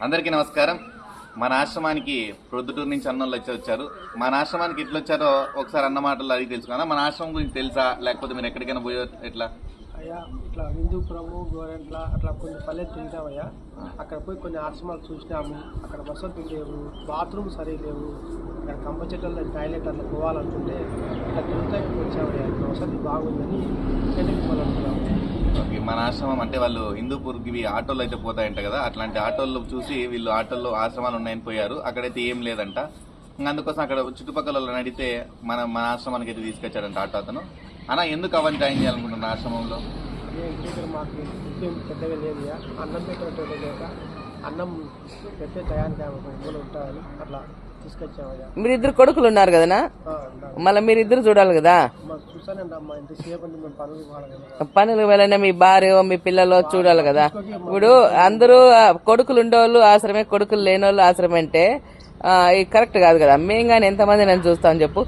అందరికీ నమస్కారం. మన ఆశ్రమానికి ప్రొద్దుటూరు నుంచి అన్నోళ్ళు వచ్చారు. మన ఆశ్రమానికి ఎట్లా వచ్చారో ఒకసారి అన్న మాటలు అడిగి తెలుసుకున్నా. మన ఆశ్రమం గురించి తెలుసా, లేకపోతే మీరు ఎక్కడికైనా పోయారు ఎట్లా? అయ్యా ఇట్లా హిందూపురము గోరెంట్ల అట్లా కొన్ని పల్లెలు తిరిగామయ్యా. అక్కడ పోయి కొన్ని ఆశ్రమాలు చూసినాము. అక్కడ వసతులు లేవు, బాత్రూమ్ సరిగా లేవు. అక్కడ కంప చెట్లలో టాయిలెట్ అట్లా పోవాలనుకుంటే అట్లా తిరుగుతానికి వచ్చామయ్యా. ఇక్కడ వసతి బాగుందని ఇక్కడికి పోవాలనుకున్నాము. ఓకే, మన ఆశ్రమం అంటే వాళ్ళు హిందూపూర్కి ఇవి ఆటోలు అయితే పోతాయంట కదా, అట్లాంటి ఆటోల్లో చూసి వీళ్ళు ఆటోల్లో ఆశ్రమాలు ఉన్నాయని పోయారు. అక్కడైతే ఏం లేదంట. అందుకోసం అక్కడ చుట్టుపక్కల వాళ్ళని అడిగితే మన ఆశ్రమానికి అయితే తీసుకొచ్చాడంట ఆటో అతను. అన్న, ఎందుకు అవన్నీ జాయిన్ చేయాలనుకుంటున్నా ఆశ్రమంలో? ఇక్కడ మాకు ఉద్యోగం పెద్దగా లేదుయా. అన్నం పెట్టేటోళ్ళు లేక అన్నం పెట్టే టయానికి మూలు ఉంటాయని అట్లా తీసుకొచ్చామయ్యా. మీరిద్దరు కొడుకులు ఉన్నారు కదనా, మళ్ళీ మీరిద్దరు చూడాలి కదా. మాకు చూసానండి అమ్మా, ఇంతసేపు మేము పనులు పోవాలి కదా. పనులకు వెళ్ళినా మీ భార్య మీ పిల్లలు చూడాలి కదా. ఇప్పుడు అందరూ కొడుకులు ఉండేవాళ్ళు ఆశ్రమే, కొడుకులు లేనోళ్ళు ఆశ్రమే అంటే ఇది కరెక్ట్ కాదు కదా. మేము కానీ ఎంతమంది నన్ను చూస్తామని చెప్పు,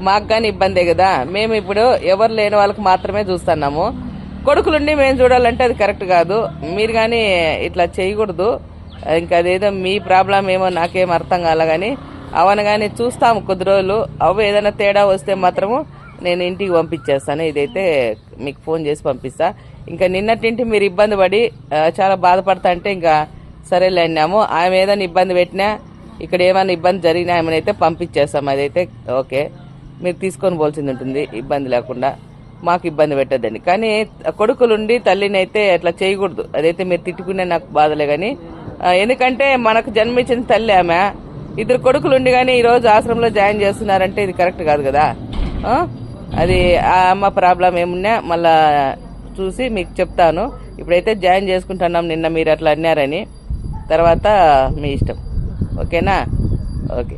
మాకు కానీ ఇబ్బందే కదా. మేము ఇప్పుడు ఎవరు లేని వాళ్ళకి మాత్రమే చూస్తున్నాము. కొడుకులుండి మేము చూడాలంటే అది కరెక్ట్ కాదు. మీరు కానీ ఇట్లా చేయకూడదు. ఇంకా అదేదో మీ ప్రాబ్లం ఏమో నాకేం అర్థం కాలే కానీ అవన్నీ కానీ చూస్తాము కొద్ది రోజులు. అవి ఏదైనా తేడా వస్తే మాత్రము నేను ఇంటికి పంపించేస్తాను. ఇదైతే మీకు ఫోన్ చేసి పంపిస్తా. ఇంకా నిన్నటింటి మీరు ఇబ్బంది పడి చాలా బాధపడతా అంటే ఇంకా సరేలే అన్నాము. ఆమె ఏదైనా ఇబ్బంది పెట్టినా, ఇక్కడ ఏమైనా ఇబ్బంది జరిగినా ఆమెనైతే పంపించేస్తాం. అదైతే ఓకే, మీరు తీసుకొని పోవాల్సింది ఉంటుంది ఇబ్బంది లేకుండా. మాకు ఇబ్బంది పెట్టద్దండి. కానీ కొడుకులుండి తల్లిని అయితే అట్లా చేయకూడదు. అదైతే మీరు తిట్టుకునే నాకు బాధలే కానీ, ఎందుకంటే మనకు జన్మించిన తల్లి ఆమె. ఇద్దరు కొడుకులుండి కానీ ఈరోజు ఆశ్రమంలో జాయిన్ చేస్తున్నారంటే ఇది కరెక్ట్ కాదు కదా. అది ఆ అమ్మ ప్రాబ్లం ఏమున్నా మళ్ళా చూసి మీకు చెప్తాను. ఇప్పుడైతే జాయిన్ చేసుకుంటున్నాం. నిన్న మీరు అట్లా అన్నారని, తర్వాత మీ ఇష్టం. ఓకేనా? ఓకే.